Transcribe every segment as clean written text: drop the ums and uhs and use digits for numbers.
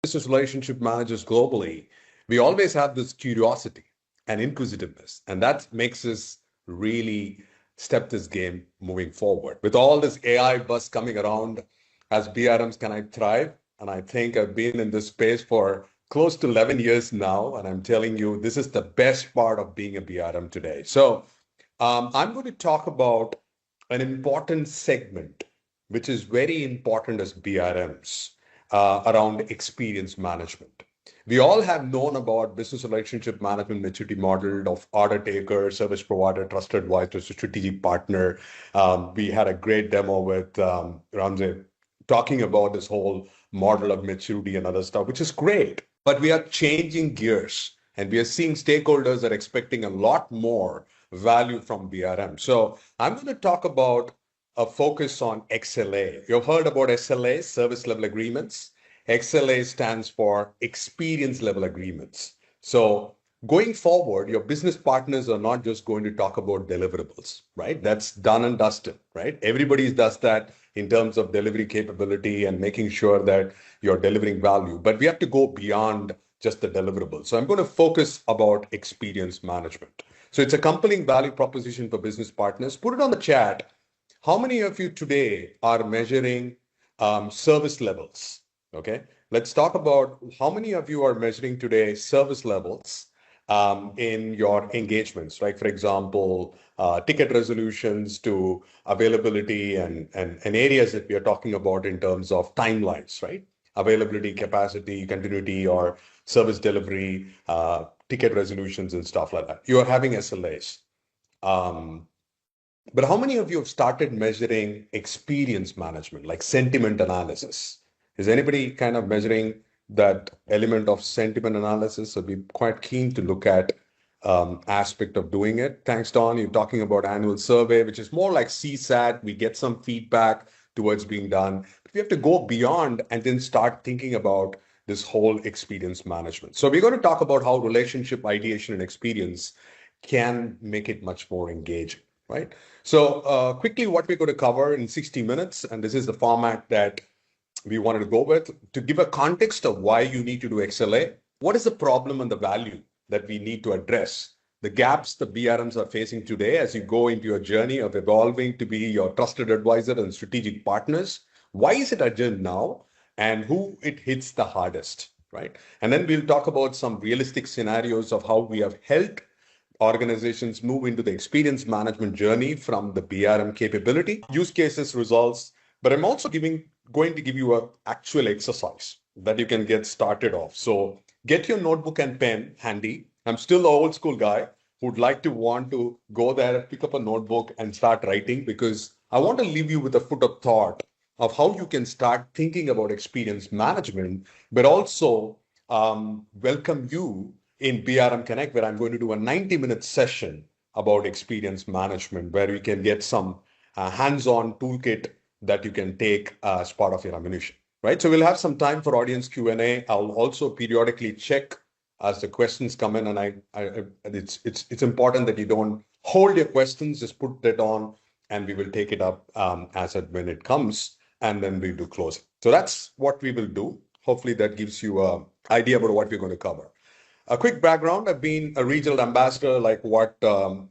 business relationship managers globally, we always have this curiosity and inquisitiveness, and that makes us really step this game moving forward. With all this AI buzz coming around, as BRMs, can I thrive? And I think I've been in this space for close to 11 years now, and I'm telling you, this is the best part of being a BRM today. So I'm going to talk about an important segment, which is very important as BRMs around experience management. We all have known about business relationship management maturity model of order taker, service provider, trusted advisor, strategic partner. We had a great demo with Ramsey talking about this whole model of maturity and other stuff, which is great. But we are changing gears and we are seeing stakeholders are expecting a lot more value from BRM. So I'm going to talk about a focus on XLA. You've heard about SLA, service level agreements. XLA stands for experience level agreements. So going forward, your business partners are not just going to talk about deliverables, right? That's done and dusted, right? Everybody does that in terms of delivery capability and making sure that you're delivering value. But we have to go beyond just the deliverables. So I'm going to focus about experience management. So it's a compelling value proposition for business partners. Put it on the chat. How many of you today are measuring service levels? Okay, let's talk about how many of you are measuring today service levels in your engagements, right? For example, ticket resolutions to availability and areas that we are talking about in terms of timelines, right? Availability, capacity, continuity, or service delivery, ticket resolutions and stuff like that. You are having SLAs. Um, but how many of you have started measuring experience management, like sentiment analysis? Is anybody kind of measuring that element of sentiment analysis? So be quite keen to look at aspect of doing it. Thanks, Don. You're talking about annual survey, which is more like CSAT. We get some feedback towards being done. But we have to go beyond and then start thinking about this whole experience management. So we're going to talk about how relationship ideation and experience can make it much more engaging, right? So quickly, what we're going to cover in 60 minutes, and this is the format that we wanted to go with, to give a context of why you need to do XLA. What is the problem and the value that we need to address? The gaps the BRMs are facing today as you go into your journey of evolving to be your trusted advisor and strategic partners. Why is it urgent now? And who it hits the hardest, right? And then we'll talk about some realistic scenarios of how we have helped organizations move into the experience management journey from the BRM capability, use cases, results. But I'm also going to give you an actual exercise that you can get started off. So get your notebook and pen handy. I'm still the old school guy who'd like to want to go there, pick up a notebook and start writing, because I want to leave you with a foot of thought of how you can start thinking about experience management, but also welcome you in BRM Connect, where I'm going to do a 90-minute session about experience management, where you can get some hands-on toolkit that you can take as part of your ammunition, right? So we'll have some time for audience Q&A. I'll also periodically check as the questions come in, and it's important that you don't hold your questions, just put that on, and we will take it up as and when it comes, and then we do close it. So that's what we will do. Hopefully that gives you an idea about what we're going to cover. A quick background, I've been a regional ambassador, like what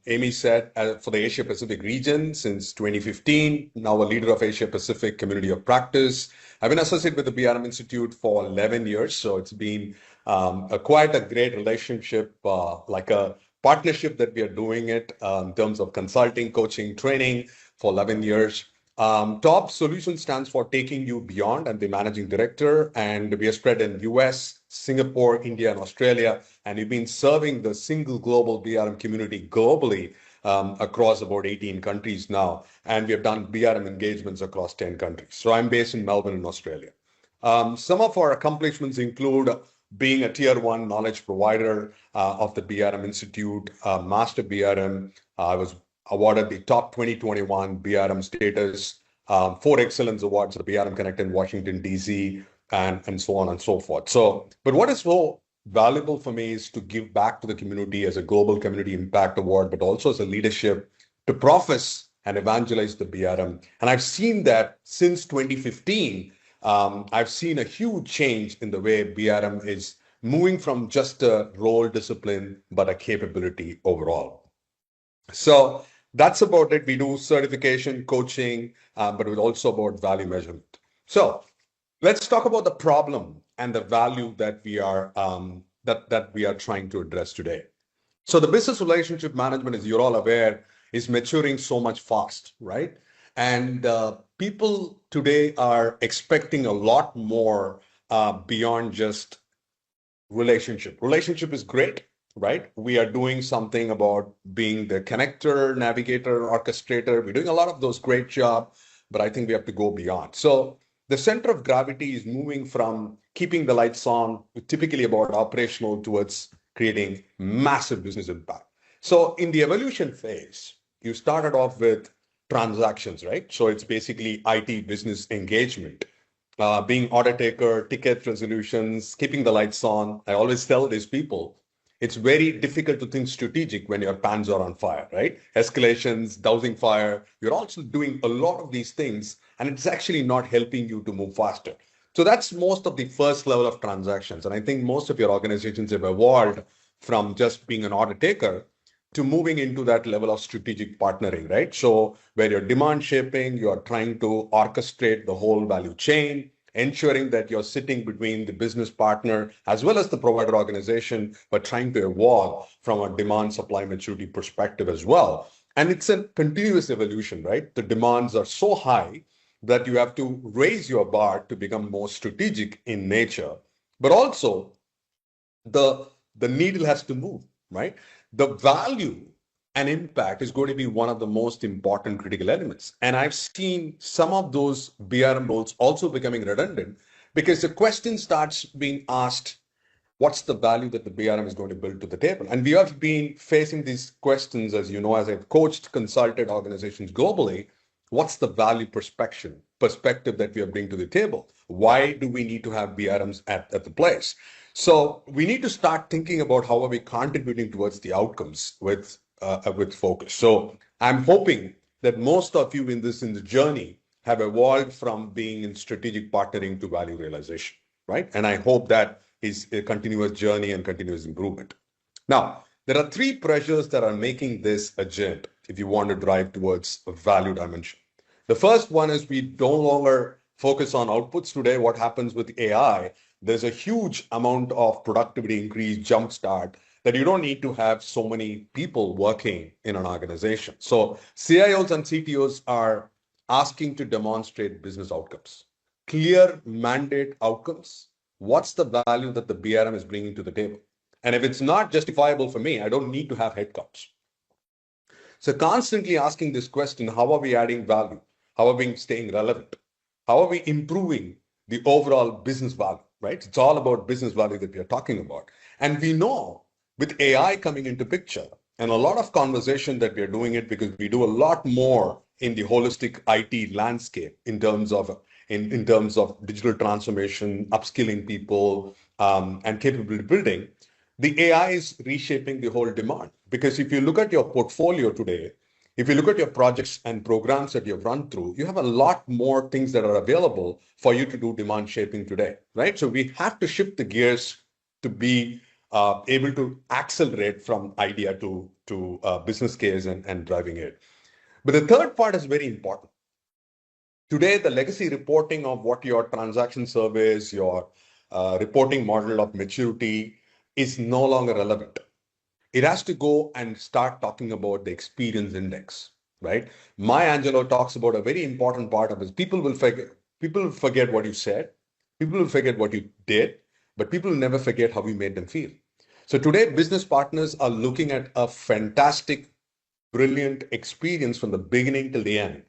Amy said, for the Asia Pacific region since 2015, now a leader of Asia Pacific Community of Practice. I've been associated with the BRM Institute for 11 years, so it's been quite a great relationship, like a partnership that we are doing it in terms of consulting, coaching, training for 11 years. TaUB Solution stands for Taking You Beyond. I'm the managing director, and we are spread in US, Singapore, India, and Australia. And we've been serving the single global BRM community globally across about 18 countries now. And we have done BRM engagements across 10 countries. So I'm based in Melbourne, in Australia. Some of our accomplishments include being a tier one knowledge provider of the BRM Institute, Master BRM. I was awarded the top 2021 BRM status, 4 Excellence Awards at the BRM Connect in Washington, D.C., and so on and so forth. So, but what is so valuable for me is to give back to the community as a Global Community Impact Award, but also as a leadership to profess and evangelize the BRM. And I've seen that since 2015, I've seen a huge change in the way BRM is moving from just a role discipline, but a capability overall. So that's about it. We do certification, coaching, but it's also about value measurement. So let's talk about the problem and the value that we are that we are trying to address today. So the business relationship management, as you're all aware, is maturing so much fast, right? And people today are expecting a lot more beyond just relationship. Relationship is great, right? We are doing something about being the connector, navigator, orchestrator. We're doing a lot of those great job, but I think we have to go beyond. So the center of gravity is moving from keeping the lights on, typically about operational, towards creating massive business impact. So in the evolution phase, you started off with transactions, right? So it's basically IT business engagement, being order taker, ticket resolutions, keeping the lights on. I always tell these people, it's very difficult to think strategic when your pans are on fire, right? Escalations, dousing fire. You're also doing a lot of these things, and it's actually not helping you to move faster. So that's most of the first level of transactions. And I think most of your organizations have evolved from just being an order taker to moving into that level of strategic partnering, right? So where you're demand shaping, you're trying to orchestrate the whole value chain, ensuring that you're sitting between the business partner as well as the provider organization, but trying to evolve from a demand supply maturity perspective as well. And it's a continuous evolution, right? The demands are so high that you have to raise your bar to become more strategic in nature. But also the the needle has to move, right? The value and impact is going to be one of the most important critical elements. And I've seen some of those BRM roles also becoming redundant because the question starts being asked, what's the value that the BRM is going to build to the table? And we have been facing these questions, as you know, as I've coached, consulted organizations globally. What's the value perspective that we are bringing to the table? Why do we need to have BRMs at the place? So we need to start thinking about how are we contributing towards the outcomes with focus. So I'm hoping that most of you in the journey have evolved from being in strategic partnering to value realization, right? And I hope that is a continuous journey and continuous improvement. Now, there are three pressures that are making this agenda if you want to drive towards a value dimension. The first one is we no longer focus on outputs today. What happens with AI? There's a huge amount of productivity increase, jumpstart, that you don't need to have so many people working in an organization. So CIOs and CTOs are asking to demonstrate business outcomes, clear mandate outcomes. What's the value that the BRM is bringing to the table? And if it's not justifiable for me, I don't need to have headcounts. So constantly asking this question, how are we adding value? How are we staying relevant? How are we improving the overall business value, right? It's all about business value that we are talking about. And we know with AI coming into picture and a lot of conversation that we are doing it because we do a lot more in the holistic IT landscape in terms of digital transformation, upskilling people, and capability building. The AI is reshaping the whole demand. Because if you look at your portfolio today, if you look at your projects and programs that you've run through, you have a lot more things that are available for you to do demand shaping today, right? So we have to shift the gears to be able to accelerate from idea to business case and driving it. But the third part is very important. Today, the legacy reporting of what your transaction surveys, your reporting model of maturity is no longer relevant. It has to go and start talking about the experience index, right? Maya Angelou talks about a very important part of it. People will forget what you said, people will forget what you did, but people will never forget how you made them feel. So today, business partners are looking at a fantastic, brilliant experience from the beginning till the end.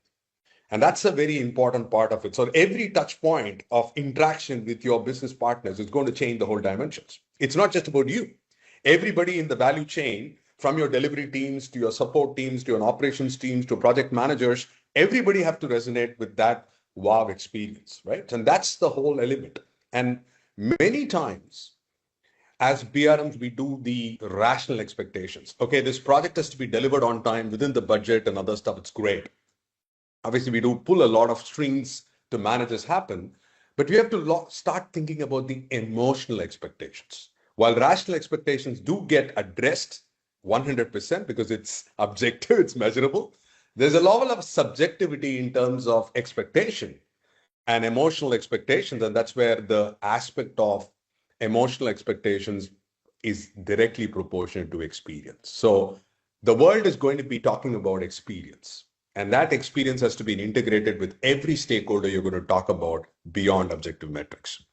And that's a very important part of it. So every touch point of interaction with your business partners is going to change the whole dimensions. It's not just about you. Everybody in the value chain, from your delivery teams to your support teams to your operations teams to project managers, everybody have to resonate with that wow experience, right? And that's the whole element. And many times as BRMs, we do the rational expectations. Okay, this project has to be delivered on time within the budget and other stuff. It's great. Obviously, we do pull a lot of strings to manage this happen. But we have to start thinking about the emotional expectations. While rational expectations do get addressed 100% because it's objective, it's measurable, there's a level of subjectivity in terms of expectation and emotional expectations. And that's where the aspect of emotional expectations is directly proportional to experience. So the world is going to be talking about experience. And that experience has to be integrated with every stakeholder you're going to talk about beyond objective metrics.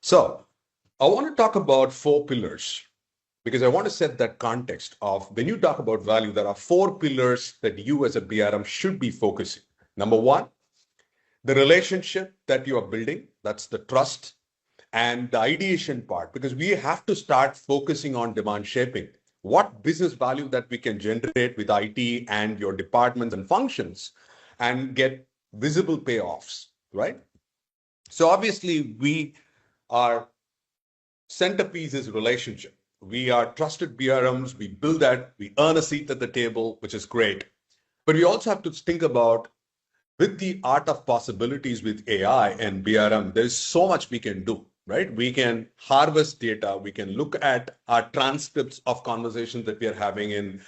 So I want to talk about 4 pillars because I want to set that context of when you talk about value, there are 4 pillars that you as a BRM should be focusing. Number one, the relationship that you are building, that's the trust and the ideation part, because we have to start focusing on demand shaping. What business value that we can generate with IT and your departments and functions and get visible payoffs, right? So obviously our centerpiece is relationship. We are trusted BRMs, we build that, we earn a seat at the table, which is great. But we also have to think about with the art of possibilities with AI and BRM, there's so much we can do, right? We can harvest data. We can look at our transcripts of conversations that we are having in.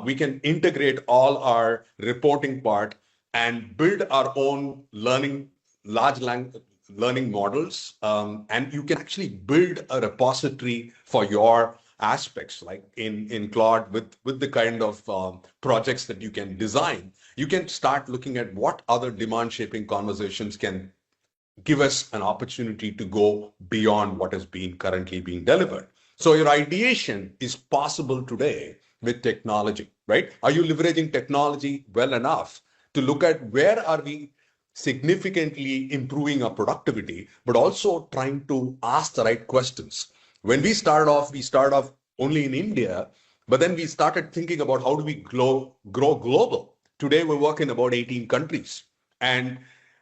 We can integrate all our reporting part and build our own large language learning models. And you can actually build a repository for your aspects, like in Claude with the kind of projects that you can design. You can start looking at what other demand shaping conversations can give us an opportunity to go beyond what is currently being delivered. So your ideation is possible today with technology, right? Are you leveraging technology well enough to look at where are we significantly improving our productivity, but also trying to ask the right questions? When we started off only in India, but then we started thinking about how do we grow global. Today, we work in about 18 countries. And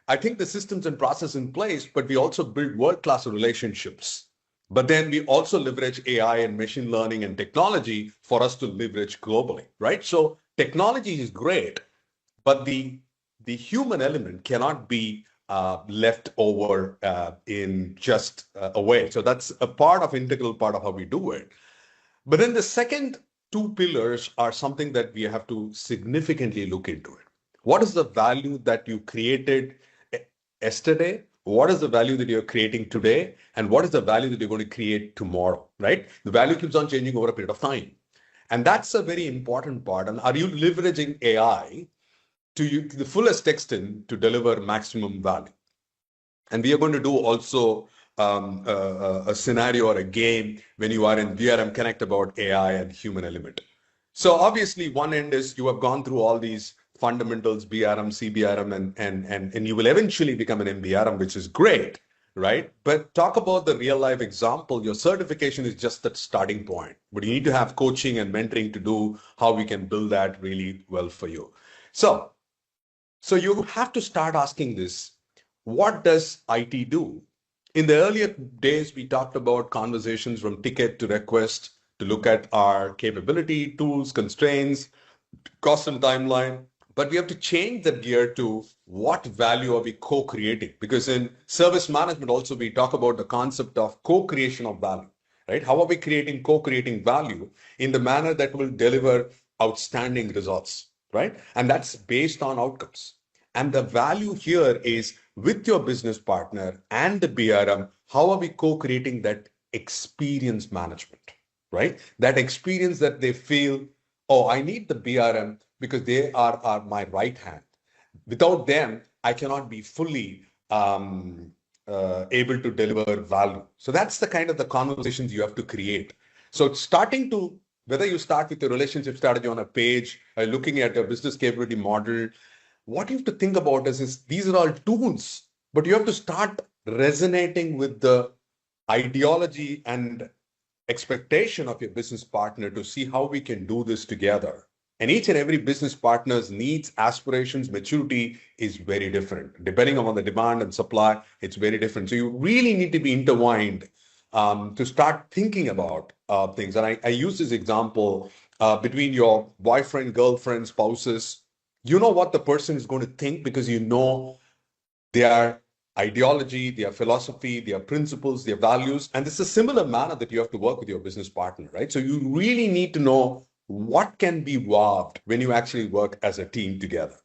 I think the systems and process in place, but we also build world-class relationships. But then we also leverage AI and machine learning and technology for us to leverage globally, right? So technology is great, but the human element cannot be left over in just a way. So that's a integral part of how we do it. But then the second 2 pillars are something that we have to significantly look into it. What is the value that you created yesterday? What is the value that you're creating today? And what is the value that you're going to create tomorrow, right? The value keeps on changing over a period of time. And that's a very important part. And are you leveraging AI to the fullest extent to deliver maximum value? And we are going to do also a scenario or a game when you are in BRM Connect about AI and human element. So obviously, one end is you have gone through all these fundamentals, BRM, CBRM, and you will eventually become an MBRM, which is great, right? But talk about the real life example. Your certification is just that starting point, but you need to have coaching and mentoring to do how we can build that really well for you. So you have to start asking this, what does IT do? In the earlier days, we talked about conversations from ticket to request to look at our capability, tools, constraints, cost and timeline. But we have to change the gear to what value are we co-creating? Because in service management also, we talk about the concept of co-creation of value, right? How are we co-creating value in the manner that will deliver outstanding results, right? And that's based on outcomes. And the value here is with your business partner and the BRM, how are we co-creating that experience management, right? That experience that they feel, oh, I need the BRM because they are my right hand. Without them, I cannot be fully able to deliver value. So that's the kind of the conversations you have to create. So it's whether you start with your relationship strategy on a page, looking at a business capability model, what you have to think about is these are all tools, but you have to start resonating with the ideology and expectation of your business partner to see how we can do this together. And each and every business partner's needs, aspirations, maturity is very different. Depending on the demand and supply, it's very different. So you really need to be intertwined to start thinking about things. And I use this example between your boyfriend, girlfriend, spouses. You know what the person is going to think because you know they are ideology, their philosophy, their principles, their values. And it's a similar manner that you have to work with your business partner, right? So you really need to know what can be evolved when you actually work as a team together.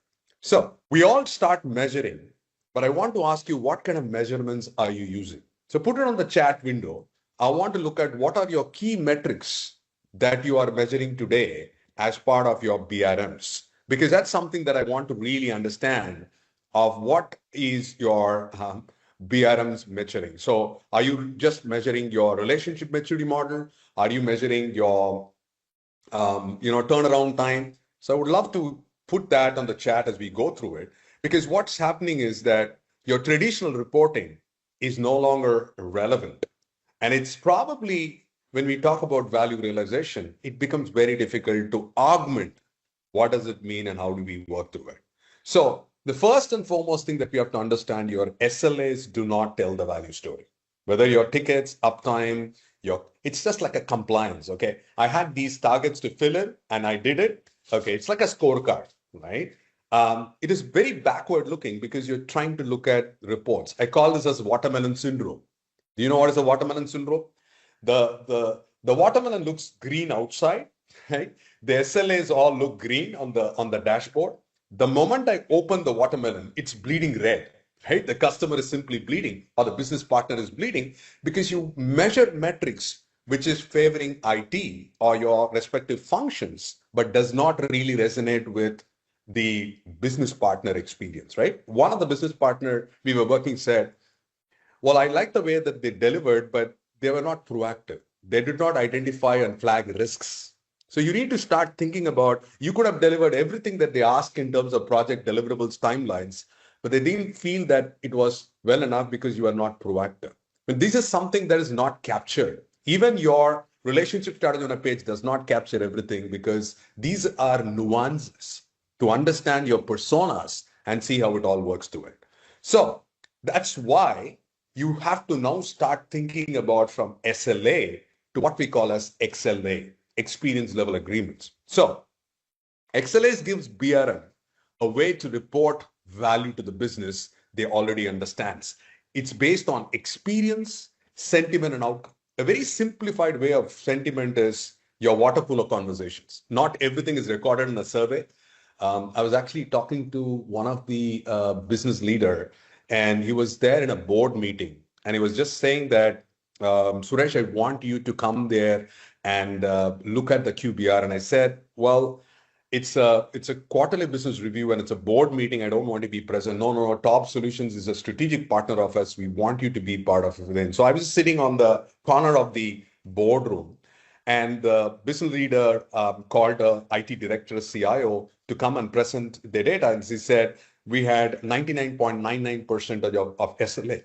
So we all start measuring, but I want to ask you, what kind of measurements are you using? So put it on the chat window. I want to look at what are your key metrics that you are measuring today as part of your BRMs, because that's something that I want to really understand of what is your BRMs measuring. So are you just measuring your relationship maturity model? Are you measuring your turnaround time? So I would love to put that on the chat as we go through it, because what's happening is that your traditional reporting is no longer relevant. And it's probably, when we talk about value realization, it becomes very difficult to augment what does it mean and how do we work through it. So the first and foremost thing that we have to understand, your SLAs do not tell the value story. Whether your tickets, uptime, it's just like a compliance. Okay, I had these targets to fill in and I did it. Okay, it's like a scorecard, right? It is very backward looking because you're trying to look at reports. I call this as watermelon syndrome. Do you know what is a watermelon syndrome? The watermelon looks green outside, right? The SLAs all look green on the dashboard. The moment I open the watermelon, it's bleeding red, right? The customer is simply bleeding, or the business partner is bleeding, because you measure metrics which is favoring IT or your respective functions, but does not really resonate with the business partner experience, right? One of the business partner we were working said, well, I like the way that they delivered, but they were not proactive. They did not identify and flag risks. So you need to start thinking about, you could have delivered everything that they asked in terms of project deliverables timelines, but they didn't feel that it was well enough because you are not proactive. And this is something that is not captured. Even your relationship strategy on a page does not capture everything, because these are nuances to understand your personas and see how it all works to it. So that's why you have to now start thinking about from SLA to what we call as XLA, experience level agreements. So XLAs gives BRM a way to report value to the business they already understands. It's based on experience, sentiment, and outcome. A very simplified way of sentiment is your water cooler conversations. Not everything is recorded in a survey. I was actually talking to one of the business leader, and he was there in a board meeting, and he was just saying that, Suresh, I want you to come there and look at the QBR. And I said, well, it's a quarterly business review and it's a board meeting. I don't want to be present. No. TaUB Solutions is a strategic partner of us. We want you to be part of it. So I was sitting on the corner of the boardroom, and the business leader called the IT director, CIO, to come and present the data. And he said, we had 99.99% of SLA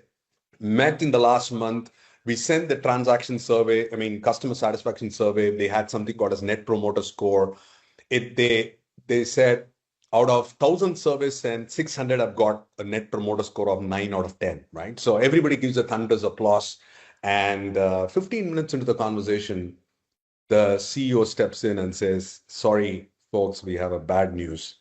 met in the last month. We sent the transaction survey, customer satisfaction survey. They had something called as Net Promoter Score. They said out of 1,000 surveys sent, 600 have got a Net Promoter Score of 9 out of 10, right? So everybody gives a thunderous applause. And 15 minutes into the conversation, the CEO steps in and says, sorry, folks, we have a bad news.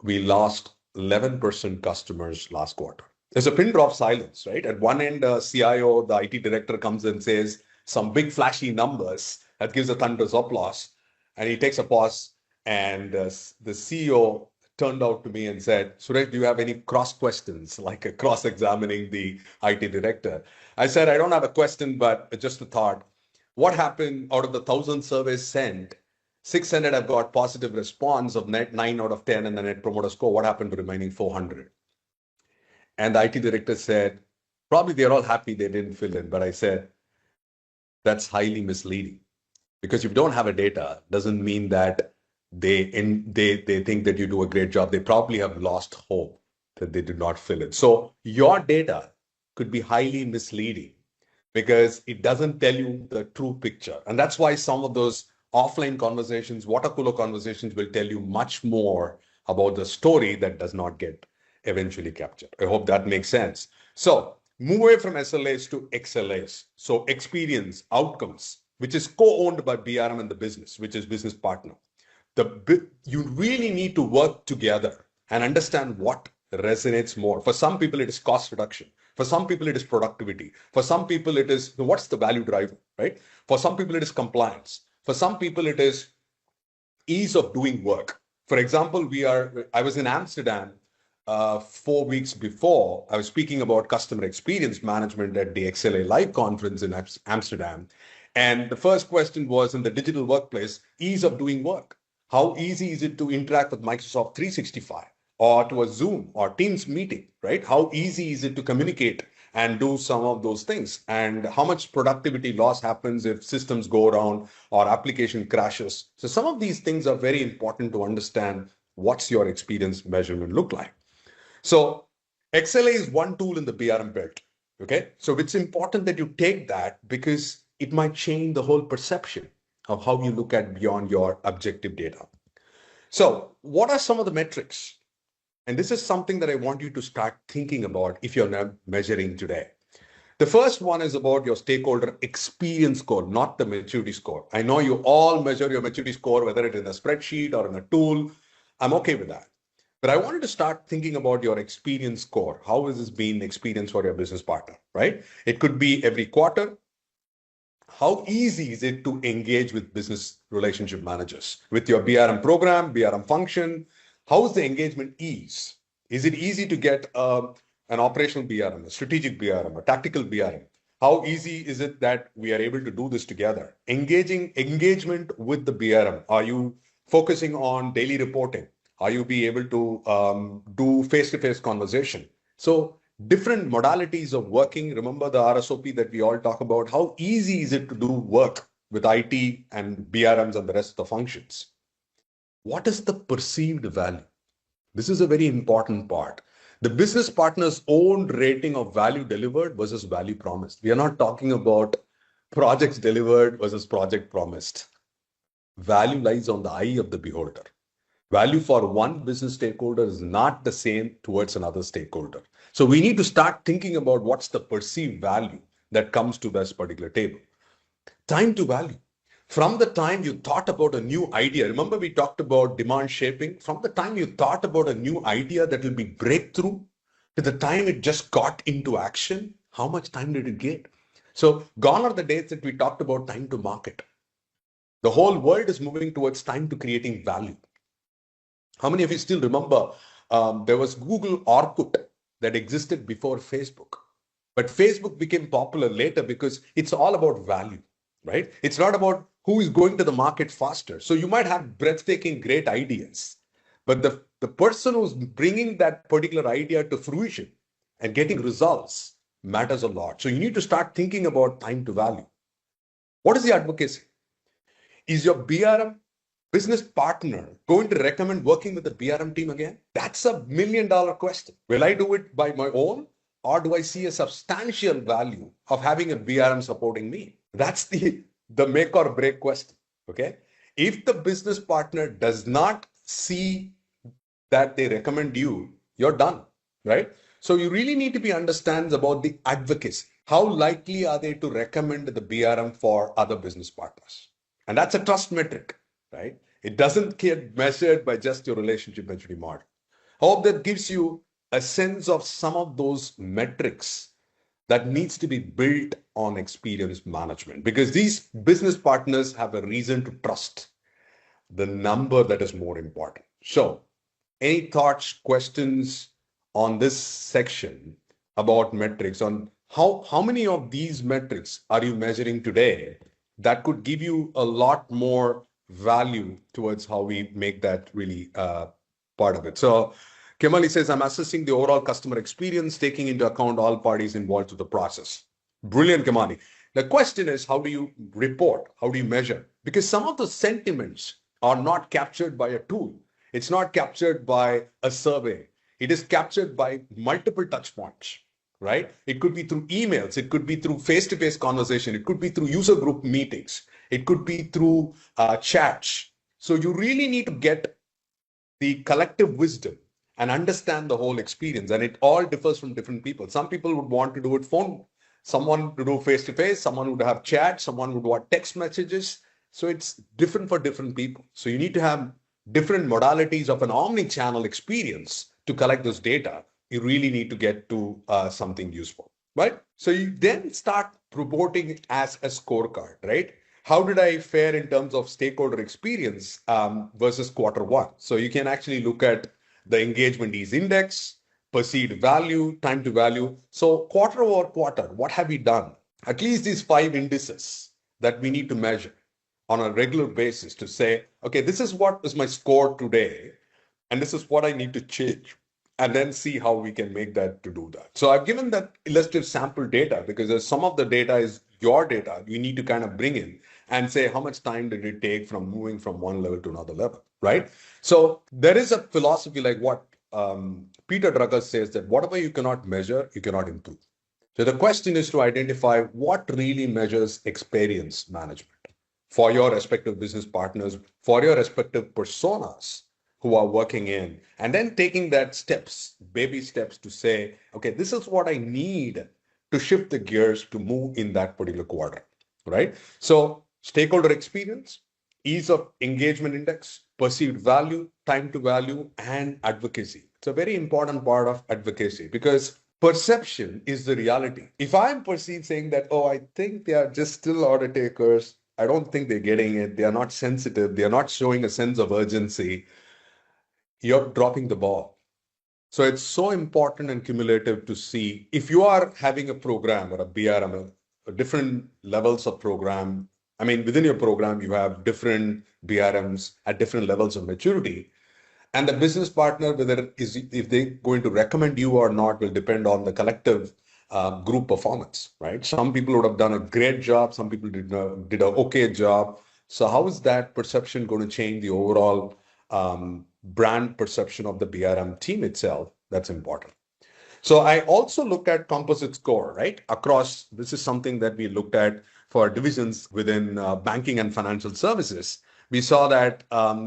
We lost 11% customers last quarter. There's a pin drop silence, right? At one end, CIO, the IT director comes and says some big flashy numbers that gives a thunderous applause. And he takes a pause, and the CEO turned out to me and said, Suresh, do you have any cross questions, like cross-examining the IT director? I said, I don't have a question, but just a thought. What happened out of the 1,000 surveys sent? 600 have got positive response of 9 out of 10 and the Net Promoter Score. What happened to remaining 400? And the IT director said, probably they're all happy they didn't fill in. But I said, that's highly misleading, because if you don't have a data, doesn't mean that they think that you do a great job. They probably have lost hope that they did not fill in. So your data could be highly misleading because it doesn't tell you the true picture. And that's why some of those offline conversations, water cooler conversations, will tell you much more about the story that does not get eventually captured. I hope that makes sense. So move away from SLAs to XLAs. So experience, outcomes, which is co-owned by BRM and the business, which is business partner. You really need to work together and understand what resonates more. For some people, it is cost reduction. For some people, it is productivity. For some people, it is what's the value driver, right? For some people, it is compliance. For some people, it is ease of doing work. For example, I was in Amsterdam 4 weeks before. I was speaking about customer experience management at the XLA Live conference in Amsterdam. And the first question was in the digital workplace, ease of doing work. How easy is it to interact with Microsoft 365 or to a Zoom or Teams meeting, right? How easy is it to communicate and do some of those things? And how much productivity loss happens if systems go around or application crashes? So some of these things are very important to understand what's your experience measurement look like. So XLA is one tool in the BRM belt. Okay. So it's important that you take that because it might change the whole perception of how you look at beyond your objective data. So what are some of the metrics? And this is something that I want you to start thinking about if you're not measuring today. The first one is about your stakeholder experience score, not the maturity score. I know you all measure your maturity score, whether it's in a spreadsheet or in a tool. I'm okay with that. But I wanted to start thinking about your experience score. How has this been experience for your business partner, right? It could be every quarter. How easy is it to engage with business relationship managers with your BRM program, BRM function? How is the engagement ease? Is it easy to get an operational BRM, a strategic BRM, a tactical BRM? How easy is it that we are able to do this together? Engagement with the BRM. Are you focusing on daily reporting? Are you be able to do face-to-face conversation? So different modalities of working. Remember the RSOP that we all talk about. How easy is it to do work with IT and BRMs and the rest of the functions? What is the perceived value? This is a very important part. The business partner's own rating of value delivered versus value promised. We are not talking about projects delivered versus project promised. Value lies on the eye of the beholder. Value for one business stakeholder is not the same towards another stakeholder. So we need to start thinking about what's the perceived value that comes to this particular table. Time to value. From the time you thought about a new idea, remember we talked about demand shaping? From the time you thought about a new idea that will be breakthrough to the time it just got into action, how much time did it get? So gone are the days that we talked about time to market. The whole world is moving towards time to creating value. How many of you still remember there was Google Orkut that existed before Facebook? But Facebook became popular later because it's all about value, right? It's not about who is going to the market faster. So you might have breathtaking, great ideas, but the person who's bringing that particular idea to fruition and getting results matters a lot. So you need to start thinking about time to value. What is the advocacy? Is your BRM business partner going to recommend working with the BRM team again? That's $1 million question. Will I do it by my own, or do I see a substantial value of having a BRM supporting me? That's the make or break question. Okay. If the business partner does not see that they recommend you, you're done, right? So you really need to be understands about the advocacy. How likely are they to recommend the BRM for other business partners? And that's a trust metric, right? It doesn't get measured by just your relationship maturity model. I hope that gives you a sense of some of those metrics that needs to be built on experience management, because these business partners have a reason to trust the number that is more important. So any thoughts, questions on this section about metrics, on how many of these metrics are you measuring today that could give you a lot more value towards how we make that really part of it? So Kemali says, I'm assessing the overall customer experience, taking into account all parties involved with the process. Brilliant, Kemali. The question is, how do you report? How do you measure? Because some of the sentiments are not captured by a tool. It's not captured by a survey. It is captured by multiple touch points, right? It could be through emails. It could be through face-to-face conversation. It could be through user group meetings. It could be through chats. So you really need to get the collective wisdom and understand the whole experience. And it all differs from different people. Some people would want to do it phone, someone to do face-to-face, someone would have chat, someone would want text messages. So it's different for different people. So you need to have different modalities of an omni-channel experience to collect this data, you really need to get to something useful, right? So you then start reporting as a scorecard, right? How did I fare in terms of stakeholder experience versus quarter one? So you can actually look at the engagement ease index, perceived value, time to value. So quarter over quarter, what have we done? At least these 5 indices that we need to measure on a regular basis to say, okay, this is what is my score today, and this is what I need to change, and then see how we can make that to do that. So I've given that illustrative sample data because there's some of the data is your data. You need to kind of bring in and say how much time did it take from moving from one level to another level, right? So there is a philosophy like what Peter Drucker says that whatever you cannot measure, you cannot improve. So the question is to identify what really measures experience management for your respective business partners, for your respective personas who are working in, and then taking that steps, baby steps to say, okay, this is what I need to shift the gears to move in that particular quadrant, right? So stakeholder experience, ease of engagement index, perceived value, time to value, and advocacy. It's a very important part of advocacy because perception is the reality. If I'm perceived saying that, oh, I think they are just still order takers, I don't think they're getting it, they are not sensitive, they are not showing a sense of urgency, you're dropping the ball. So it's so important and cumulative to see if you are having a program or a BRM, different levels of program. I mean, within your program, you have different BRMs at different levels of maturity. And the business partner, whether is if they're going to recommend you or not, will depend on the collective group performance, right? Some people would have done a great job. Some people did an okay job. So how is that perception going to change the overall brand perception of the BRM team itself? That's important. So I also looked at composite score, right? Across, this is something that we looked at for divisions within banking and financial services. We saw that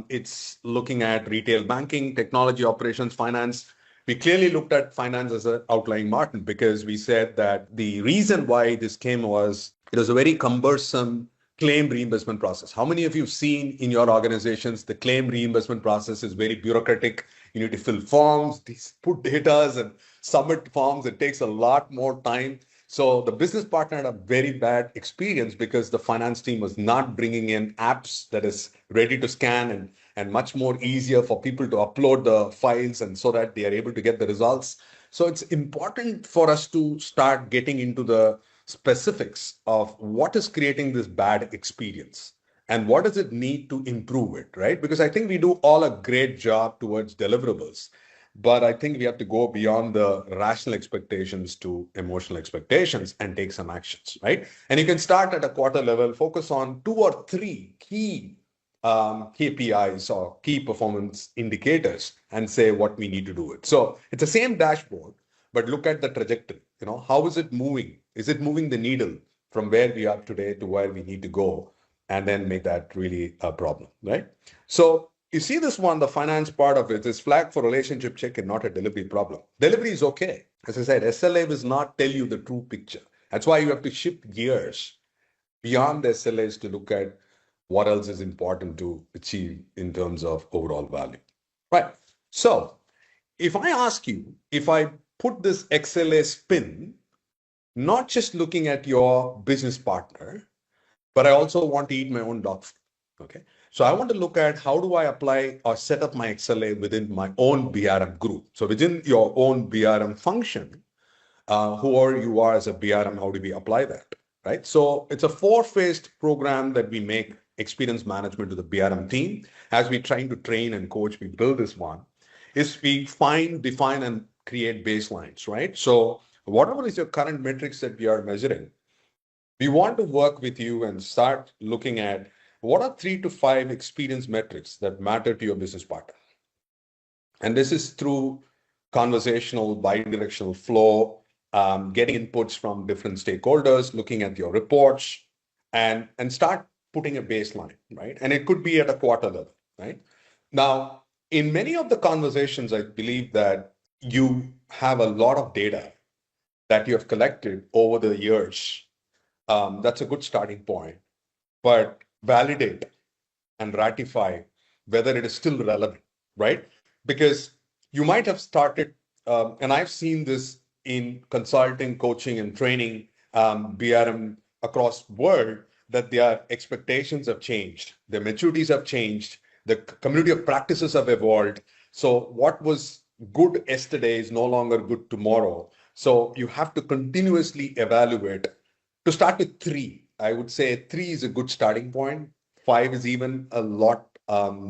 it's looking at retail banking, technology operations, finance. We clearly looked at finance as an outlying market because we said that the reason why this came was it was a very cumbersome claim reimbursement process. How many of you have seen in your organizations the claim reimbursement process is very bureaucratic? You need to fill forms, put data and submit forms. It takes a lot more time. So the business partner had a very bad experience because the finance team was not bringing in apps that is ready to scan and much more easier for people to upload the files and so that they are able to get the results. So it's important for us to start getting into the specifics of what is creating this bad experience and what does it need to improve it, right? Because I think we do all a great job towards deliverables, but I think we have to go beyond the rational expectations to emotional expectations and take some actions, right? And you can start at a quarter level, focus on 2 or 3 key KPIs or key performance indicators and say what we need to do it. So it's the same dashboard, but look at the trajectory. You know, how is it moving? Is it moving the needle from where we are today to where we need to go? And then make that really a problem, right? So you see this one, the finance part of it is flagged for relationship check and not a delivery problem. Delivery is okay. As I said, SLA does not tell you the true picture. That's why you have to shift gears beyond the SLAs to look at what else is important to achieve in terms of overall value. Right. So if I ask you, if I put this XLA spin, not just looking at your business partner, but I also want to eat my own dog food. Okay. So I want to look at how do I apply or set up my XLA within my own BRM group. So within your own BRM function, whoever you are as a BRM, how do we apply that, right? So it's a 4-phased program that we make experience management to the BRM team. As we trying to train and coach, we build this one, is we find, define, and create baselines, right? So whatever is your current metrics that we are measuring, we want to work with you and start looking at what are 3 to 5 experience metrics that matter to your business partner. And this is through conversational, bidirectional flow, getting inputs from different stakeholders, looking at your reports, and start putting a baseline, right? And it could be at a quarter level, right? Now, in many of the conversations, I believe that you have a lot of data that you have collected over the years. That's a good starting point, but validate and ratify whether it is still relevant, right? Because you might have started, and I've seen this in consulting, coaching, and training, BRM across world, that their expectations have changed, their maturities have changed, the community of practices have evolved. So what was good yesterday is no longer good tomorrow. So you have to continuously evaluate. To start with three, I would say three is a good starting point. Five is even a lot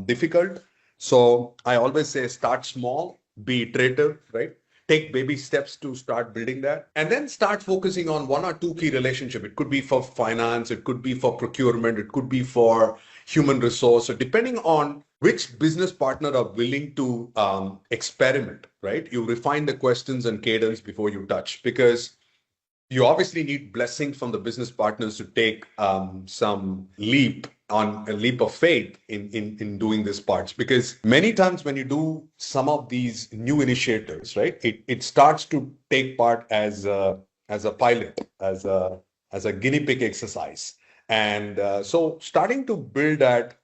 difficult. So I always say start small, be iterative, right? Take baby steps to start building that, and then start focusing on one or two key relationship. It could be for finance, it could be for procurement, it could be for human resource. So depending on which business partner are willing to experiment, right? You refine the questions and cadence before you touch, because you obviously need blessings from the business partners to take some leap on a leap of faith in doing these parts, because many times when you do some of these new initiatives, right, it starts to take part as a pilot, as a guinea pig exercise. And so starting to build that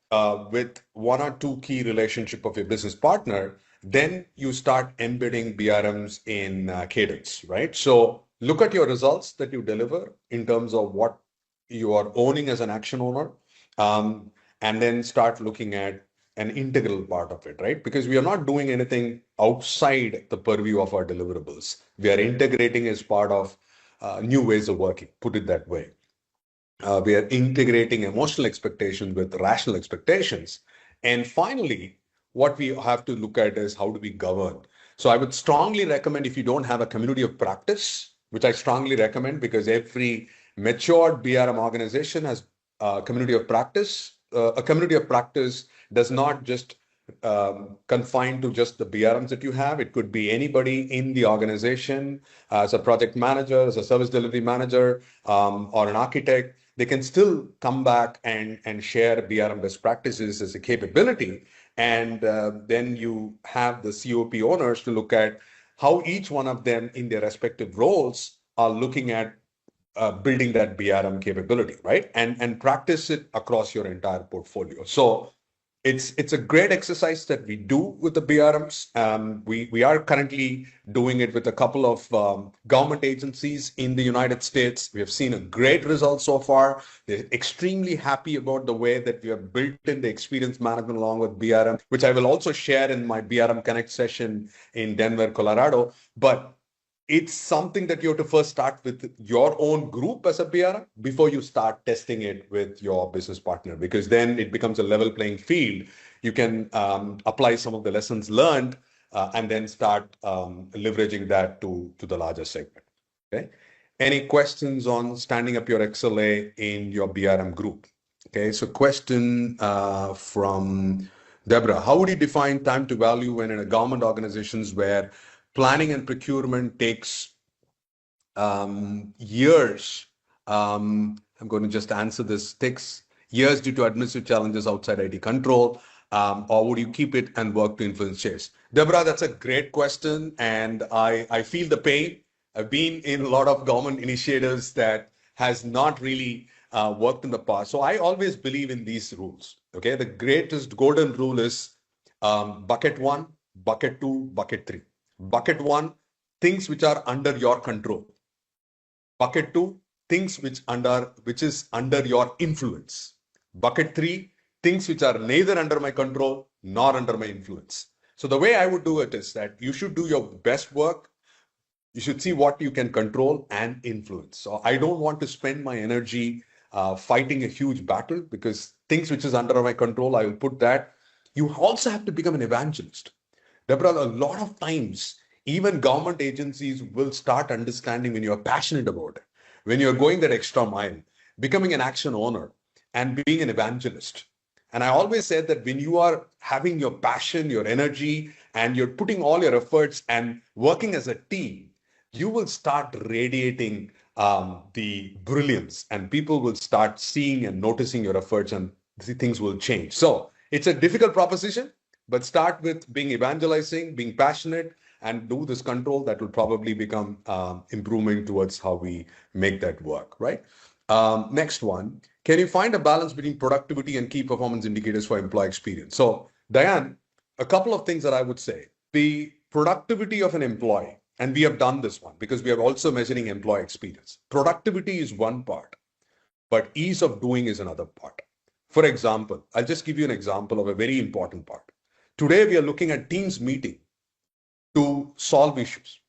with one or two key relationship of your business partner, then you start embedding BRMs in cadence, right? So look at your results that you deliver in terms of what you are owning as an action owner, um, and then start looking at an integral part of it, right? Because we are not doing anything outside the purview of our deliverables. We are integrating as part of new ways of working, put it that way. We are integrating emotional expectations with rational expectations. And finally, what we have to look at is how do we govern. So I would strongly recommend, if you don't have a community of practice, which I strongly recommend, because every matured BRM organization has a community of practice. A community of practice does not just confined to just the BRMs that you have. It could be anybody in the organization, as a project manager, as a service delivery manager, or an architect. They can still come back and share BRM best practices as a capability. And then you have the COP owners to look at how each one of them in their respective roles are looking at building that BRM capability, right? And practice it across your entire portfolio. So it's a great exercise that we do with the BRMs. We are currently doing it with a couple of government agencies in the United States. We have seen a great result so far. They're extremely happy about the way that we have built in the experience management along with BRM, which I will also share in my BRM Connect session in Denver, Colorado. But it's something that you have to first start with your own group as a BRM before you start testing it with your business partner, because then it becomes a level playing field. You can apply some of the lessons learned and then start leveraging that to the larger segment. Okay. Any questions on standing up your XLA in your BRM group? Okay. So question from Deborah: how would you define time to value when in a government organizations where planning and procurement takes years? I'm going to just answer this. Takes years due to administrative challenges outside IT control, or would you keep it and work to influence change? Deborah, that's a great question, and I feel the pain. I've been in a lot of government initiatives that has not really worked in the past. So I always believe in these rules. Okay, the greatest golden rule is bucket one, bucket two, bucket three. Bucket one, things which are under your control. Bucket two, things which is under your influence. Bucket three, things which are neither under my control nor under my influence. So the way I would do it is that you should do your best work. You should see what you can control and influence. So I don't want to spend my energy fighting a huge battle, because things which is under my control, I will put that. You also have to become an evangelist. Deborah, a lot of times, even government agencies will start understanding when you're passionate about it, when you're going that extra mile, becoming an action owner and being an evangelist. And I always said that when you are having your passion, your energy, and you're putting all your efforts and working as a team, you will start radiating the brilliance, and people will start seeing and noticing your efforts, and things will change. So it's a difficult proposition, but start with being evangelizing, being passionate, and do this control. That will probably become improvement towards how we make that work, right? Next one, can you find a balance between productivity and key performance indicators for employee experience? So Diane, a couple of things that I would say. productivity of an employee, and we have done this one because we are also measuring employee experience. Productivity is one part, but ease of doing is another part. For example, I'll just give you an example of a very important part. Today, we are looking at Teams meeting to solve issues.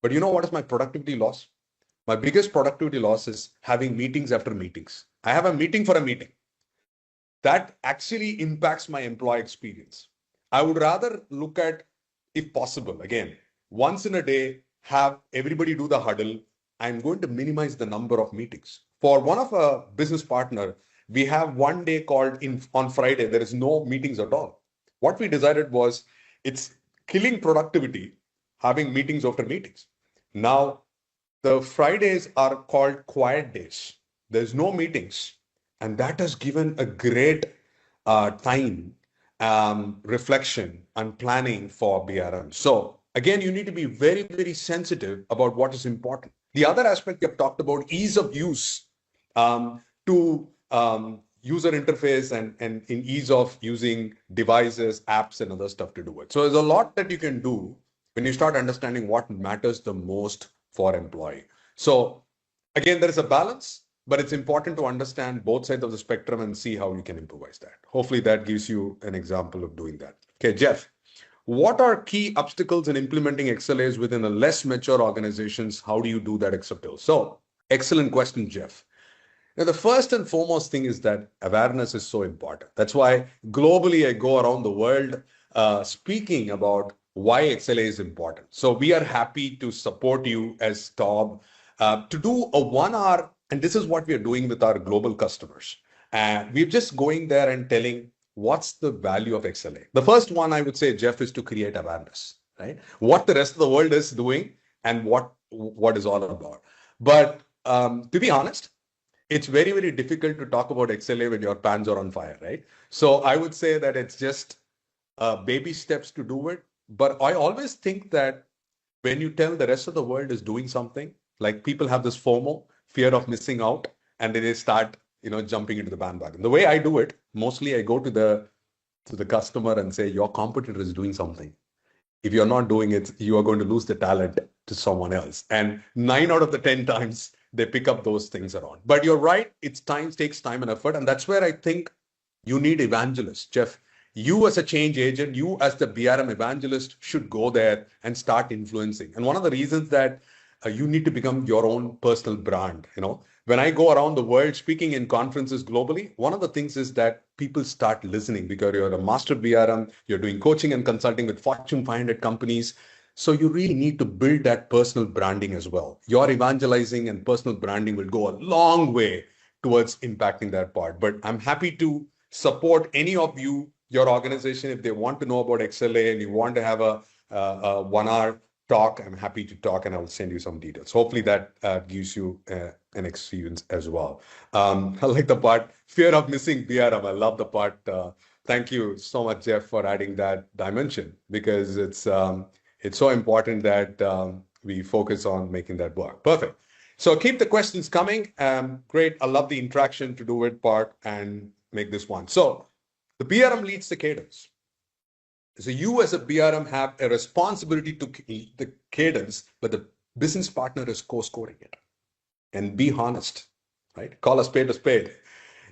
But you know what is my productivity loss? My biggest productivity loss is having meetings after meetings. I have a meeting for a meeting. That actually impacts my employee experience. I would rather look at, if possible, again, once in a day, have everybody do the huddle. I'm going to minimize the number of meetings. For one of a business partner, we have one day called in on Friday. There is no meetings at all. What we decided was it's killing productivity, having meetings after meetings. Now, the Fridays are called quiet days. There's no meetings. And that has given a great time, reflection, and planning for BRM. So again, you need to be very, very sensitive about what is important. The other aspect we have talked about, ease of use to user interface and in ease of using devices, apps, and other stuff to do it. So there's a lot that you can do when you start understanding what matters the most for employee. So again, there is a balance, but it's important to understand both sides of the spectrum and see how you can improvise that. Hopefully that gives you an example of doing that. Okay, Jeff, what are key obstacles in implementing XLAs within a less mature organizations? How do you do that acceptable? So excellent question, Jeff. Now, the first and foremost thing is that awareness is so important. That's why globally I go around the world speaking about why XLA is important. So we are happy to support you as TaUB to do a 1 hour, and this is what we are doing with our global customers. We're just going there and telling what's the value of XLA. The first one I would say, Jeff, is to create awareness, right? What the rest of the world is doing and what is all about. But to be honest, it's very, very difficult to talk about XLA when your pans are on fire, right? So I would say that it's just baby steps to do it. But I always think that when you tell the rest of the world is doing something, like people have this FOMO, fear of missing out, and then they start, jumping into the bandwagon. The way I do it, mostly I go to the customer and say, your competitor is doing something. If you're not doing it, you are going to lose the talent to someone else. And 9 out of the 10 times, they pick up those things around. But you're right, takes time and effort. And that's where I think you need evangelists. Jeff, you as a change agent, you as the BRM evangelist should go there and start influencing. And one of the reasons that you need to become your own personal brand. When I go around the world speaking in conferences globally, one of the things is that people start listening because you're a master BRM, you're doing coaching and consulting with Fortune 500 companies. So you really need to build that personal branding as well. Your evangelizing and personal branding will go a long way towards impacting that part. But I'm happy to support any of you, your organization, if they want to know about XLA and you want to have a 1 hour talk, I'm happy to talk and I will send you some details. Hopefully that gives you an experience as well. I like the part, fear of missing BRM. I love the part. Thank you so much, Jeff, for adding that dimension because it's so important that we focus on making that work. Perfect. So keep the questions coming. Great. I love the interaction to do it part and make this one. So the BRM leads the cadence. So you as a BRM have a responsibility to the cadence, but the business partner is co-scoring it. And be honest, right? Call a spade a spade.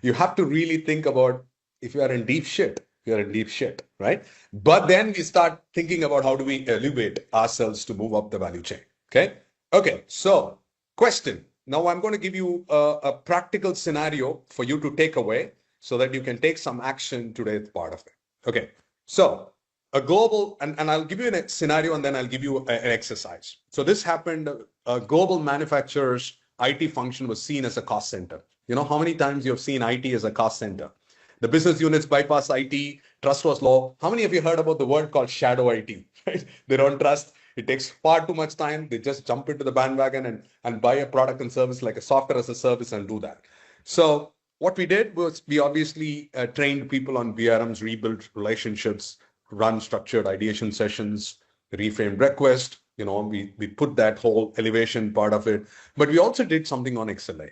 You have to really think about if you are in deep shit, you're in deep shit, right? But then we start thinking about how do we elevate ourselves to move up the value chain, okay? Okay, so question. Now I'm going to give you a practical scenario for you to take away so that you can take some action today as part of it. Okay, so a global, and I'll give you a scenario and then I'll give you an exercise. So this happened, a global manufacturer's IT function was seen as a cost center. You know how many times you have seen IT as a cost center? The business units bypass IT, trust was low. How many of you heard about the word called shadow IT? Right? They don't trust. It takes far too much time. They just jump into the bandwagon and buy a product and service like a software as a service and do that. So what we did was we obviously trained people on BRMs, rebuilt relationships, run structured ideation sessions, reframed request. We put that whole elevation part of it. But we also did something on XLA.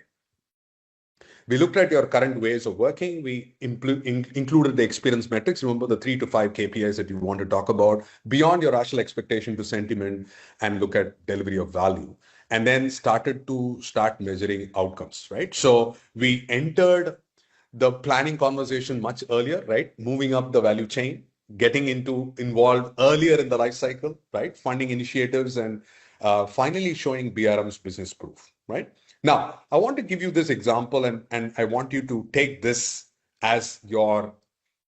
We looked at your current ways of working. We included the experience metrics. Remember the 3 to 5 KPIs that you want to talk about beyond your rational expectation to sentiment, and look at delivery of value. And then start measuring outcomes, right? So we entered the planning conversation much earlier, right? Moving up the value chain, getting involved earlier in the life cycle, right? Funding initiatives, and finally showing BRMs business proof, right? Now, I want to give you this example, and I want you to take this as your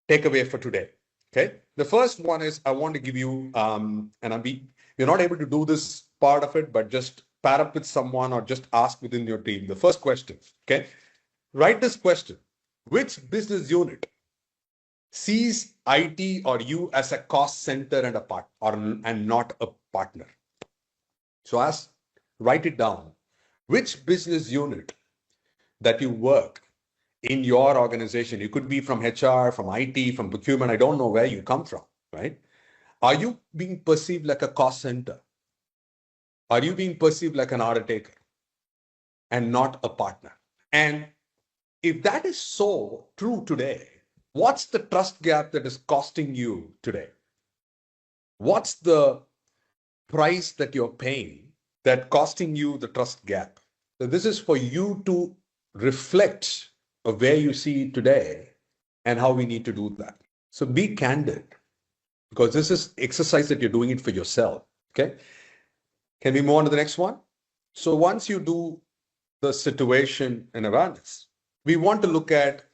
takeaway for today. Okay. The first one is I want to give you, you're not able to do this part of it, but just pair up with someone or just ask within your team. The first question, okay? Write this question. Which business unit sees IT or you as a cost center and a part and not a partner? So write it down. Which business unit that you work in your organization, you could be from HR, from IT, from procurement, I don't know where you come from, right? Are you being perceived like a cost center? Are you being perceived like an order taker and not a partner? And if that is so true today, what's the trust gap that is costing you today? What's the price that you're paying that costing you the trust gap? So this is for you to reflect of where you see today and how we need to do that. So be candid, because this is exercise that you're doing it for yourself. Okay. Can we move on to the next one? So once you do the situation and awareness, we want to look at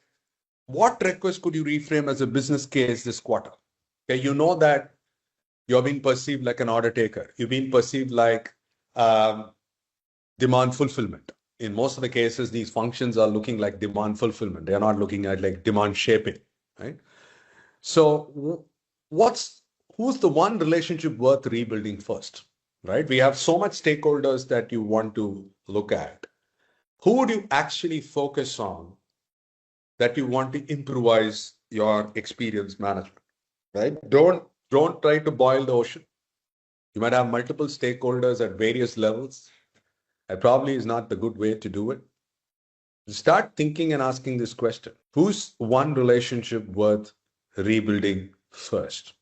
what request could you reframe as a business case this quarter. Okay. You know that you're being perceived like an order taker. You're being perceived like demand fulfillment. In most of the cases, these functions are looking like demand fulfillment. They're not looking at like demand shaping, right? So who's the one relationship worth rebuilding first, right? We have so much stakeholders that you want to look at. Who would you actually focus on that you want to improvise your experience management, right? Don't try to boil the ocean. You might have multiple stakeholders at various levels. It probably is not the good way to do it. Start thinking and asking this question. Who's one relationship worth rebuilding first?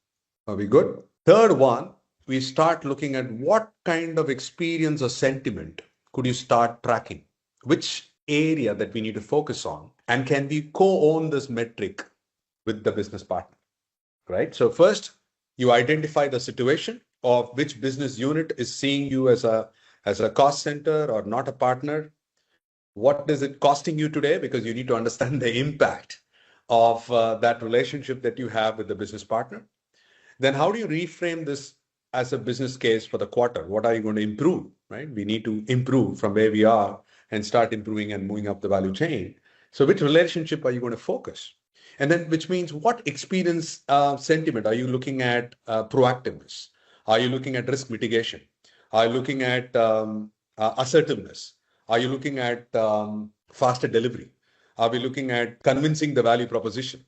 Are we good? Third one, we start looking at what kind of experience or sentiment could you start tracking? Which area that we need to focus on? And can we co-own this metric with the business partner, right? So first, you identify the situation of which business unit is seeing you as a cost center or not a partner. What is it costing you today? Because you need to understand the impact of that relationship that you have with the business partner. Then how do you reframe this as a business case for the quarter? What are you going to improve, right? We need to improve from where we are and start improving and moving up the value chain. So which relationship are you going to focus? And then which means what experience sentiment are you looking at? Proactiveness? Are you looking at risk mitigation? Are you looking at assertiveness? Are you looking at faster delivery? Are we looking at convincing the value proposition?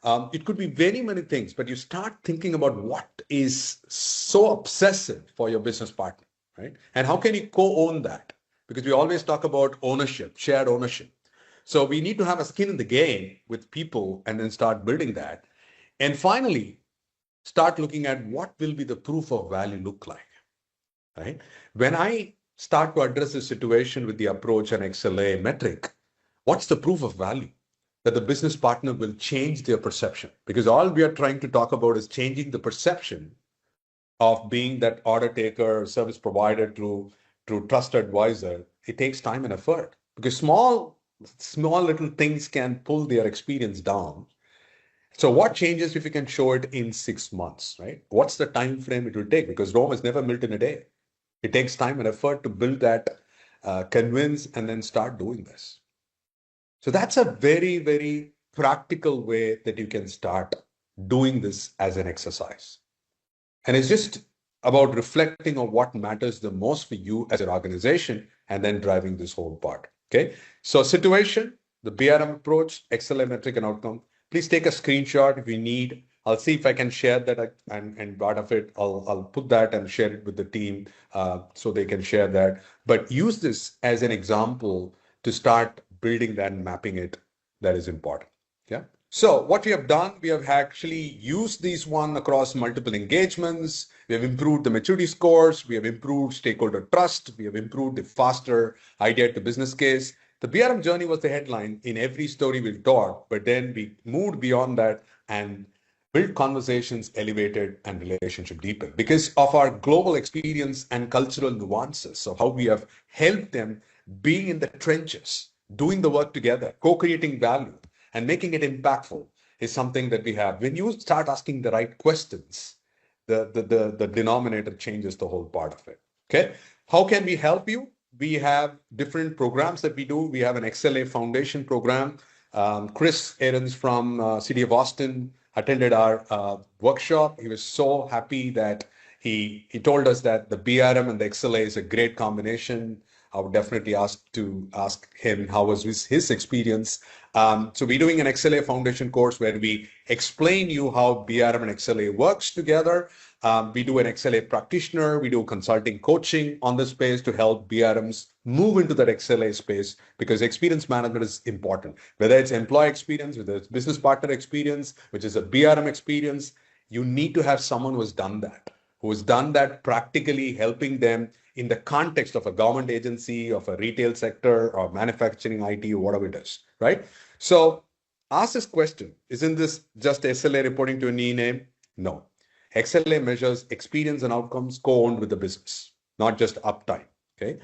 It could be very many things, but you start thinking about what is so obsessive for your business partner, right? And how can you co-own that? Because we always talk about ownership, shared ownership. So we need to have a skin in the game with people and then start building that. And finally, start looking at what will be the proof of value look like, right? When I start to address the situation with the approach and XLA metric, what's the proof of value? That the business partner will change their perception, because all we are trying to talk about is changing the perception of being that order taker, service provider through trust advisor. It takes time and effort, because small little things can pull their experience down. So what changes if you can show it in 6 months, right? What's the time frame it will take? Because Rome is never built in a day. It takes time and effort to build that, convince, and then start doing this. So that's a very, very practical way that you can start doing this as an exercise. And it's just about reflecting on what matters the most for you as an organization and then driving this whole part. Okay. So situation, the BRM approach, XLA metric and outcome. Please take a screenshot if you need. I'll see if I can share that, and part of it, I'll put that and share it with the team so they can share that. But use this as an example to start building that and mapping it that is important. Yeah. So what we have done, we have actually used these one across multiple engagements. We have improved the maturity scores. We have improved stakeholder trust. We have improved the faster idea to business case. The BRM journey was the headline in every story we taught, but then we moved beyond that and built conversations, elevated, and relationship deepened because of our global experience and cultural nuances. So how we have helped them being in the trenches, doing the work together, co-creating value, and making it impactful is something that we have. When you start asking the right questions, the denominator changes the whole part of it. Okay. How can we help you? We have different programs that we do. We have an XLA foundation program. Chris Aarons from City of Austin attended our workshop. He was so happy that he told us that the BRM and the XLA is a great combination. I would definitely ask him how was his experience. So we're doing an XLA foundation course where we explain you how BRM and XLA works together. We do an XLA practitioner. We do consulting coaching on this space to help BRMs move into that XLA space because experience management is important. Whether it's employee experience, whether it's business partner experience, which is a BRM experience, you need to have someone who has done that practically helping them in the context of a government agency, of a retail sector, or manufacturing, IT, or whatever it is, right? So ask this question, isn't this just SLA reporting to an e-name? No. XLA measures experience and outcomes co-owned with the business, not just uptime, okay?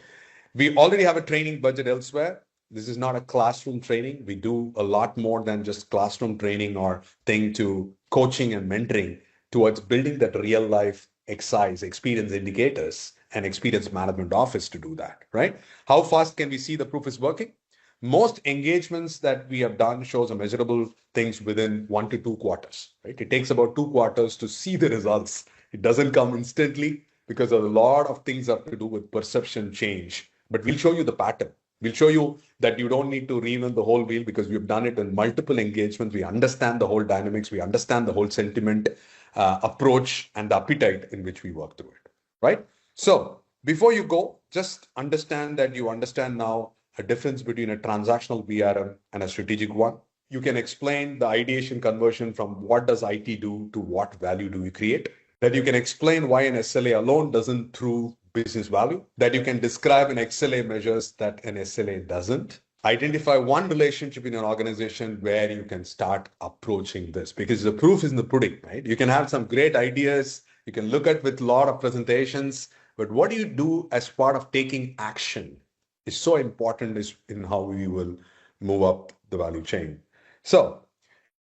We already have a training budget elsewhere. This is not a classroom training. We do a lot more than just classroom training or thing to coaching and mentoring towards building that real life XIs, experience indicators, and experience management office to do that, right? How fast can we see the proof is working? Most engagements that we have done shows a measurable things within 1 to 2 quarters, right? It takes about 2 quarters to see the results. It doesn't come instantly because a lot of things have to do with perception change, but we'll show you the pattern. We'll show you that you don't need to reinvent the whole wheel because we've done it in multiple engagements. We understand the whole dynamics. We understand the whole sentiment, approach, and the appetite in which we work through it, right? So before you go, just understand that you understand now a difference between a transactional BRM and a strategic one. You can explain the ideation conversion from what does IT do to what value do we create. That you can explain why an SLA alone doesn't prove business value. That you can describe an XLA measures that an SLA doesn't. Identify one relationship in an organization where you can start approaching this because the proof is in the pudding, right? You can have some great ideas. You can look at with a lot of presentations, but what do you do as part of taking action is so important is in how we will move up the value chain. So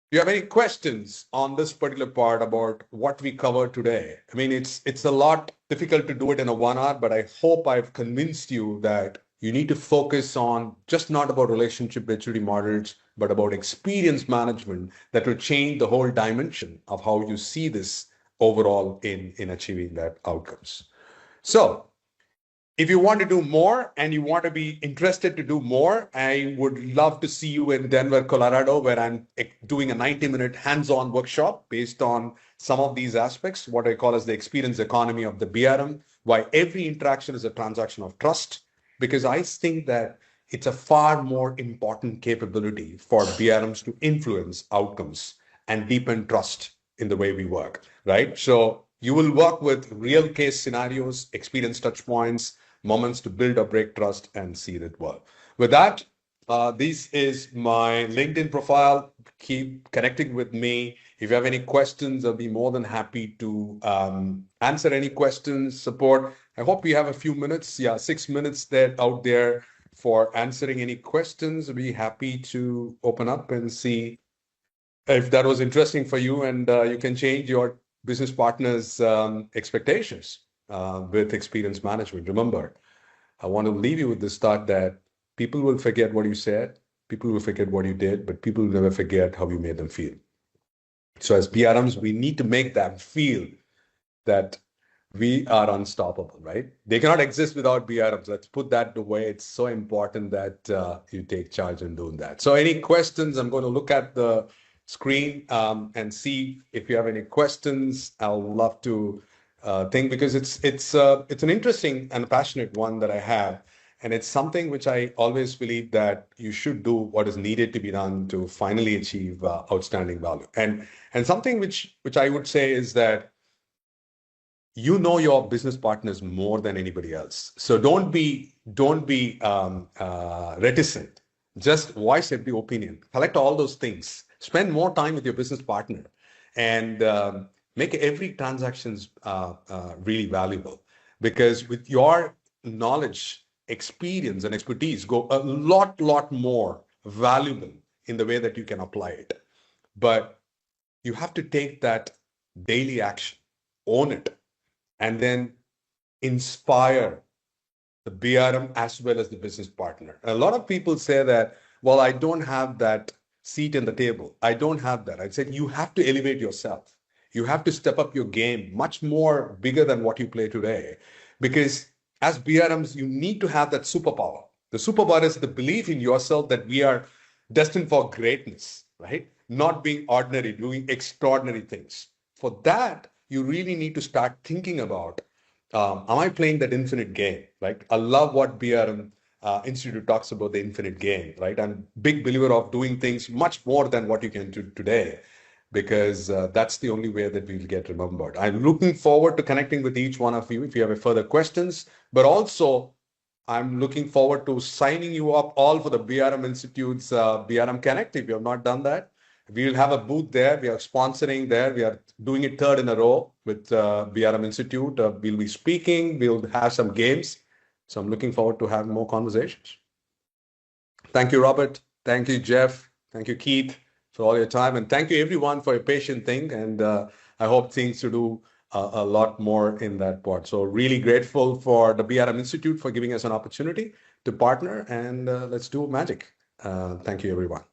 if you have any questions on this particular part about what we covered today, I mean, it's a lot difficult to do it in a 1 hour, but I hope I've convinced you that you need to focus on just not about relationship maturity models, but about experience management that will change the whole dimension of how you see this overall in achieving that outcomes. So if you want to do more and you want to be interested to do more, I would love to see you in Denver, Colorado, where I'm doing a 90-minute hands-on workshop based on some of these aspects, what I call as the experience economy of the BRM, why every interaction is a transaction of trust, because I think that it's a far more important capability for BRMs to influence outcomes and deepen trust in the way we work, right? So you will work with real case scenarios, experience touch points, moments to build or break trust and see it work. With that, this is my LinkedIn profile. Keep connecting with me. If you have any questions, I'll be more than happy to answer any questions, support. I hope we have a few minutes, 6 minutes there out there for answering any questions. I'll be happy to open up and see if that was interesting for you and you can change your business partners' expectations with experience management. Remember, I want to leave you with this thought that people will forget what you said, people will forget what you did, but people will never forget how you made them feel. So as BRMs, we need to make them feel that we are unstoppable, right? They cannot exist without BRMs. Let's put that away. It's so important that you take charge in doing that. So any questions, I'm going to look at the screen and see if you have any questions. I'll love to think because it's an interesting and passionate one that I have. And it's something which I always believe that you should do what is needed to be done to finally achieve outstanding value. And something which I would say is that you know your business partners more than anybody else. So don't be reticent. Just voice every opinion. Collect all those things. Spend more time with your business partner, and make every transactions really valuable. Because with your knowledge, experience, and expertise, go a lot more valuable in the way that you can apply it. But you have to take that daily action, own it, and then inspire the BRM as well as the business partner. A lot of people say that, well, I don't have that seat in the table. I don't have that. I said, you have to elevate yourself. You have to step up your game much more bigger than what you play today. Because as BRMs, you need to have that superpower. The superpower is the belief in yourself that we are destined for greatness, right? Not being ordinary, doing extraordinary things. For that, you really need to start thinking about, am I playing that infinite game, right? I love what BRM Institute talks about, the infinite game, right? I'm a big believer of doing things much more than what you can do today, because that's the only way that we'll get remembered. I'm looking forward to connecting with each one of you if you have further questions, but also I'm looking forward to signing you up all for the BRM Institute's BRM Connect. If you have not done that, we will have a booth there. We are sponsoring there. We are doing it third in a row with BRM Institute. We'll be speaking. We'll have some games. So I'm looking forward to having more conversations. Thank you, Robert. Thank you, Jeff. Thank you, Keith, for all your time. And thank you, everyone, for your patient thing. And I hope things to do a lot more in that part. So really grateful for the BRM Institute for giving us an opportunity to partner, and let's do magic. Thank you, everyone.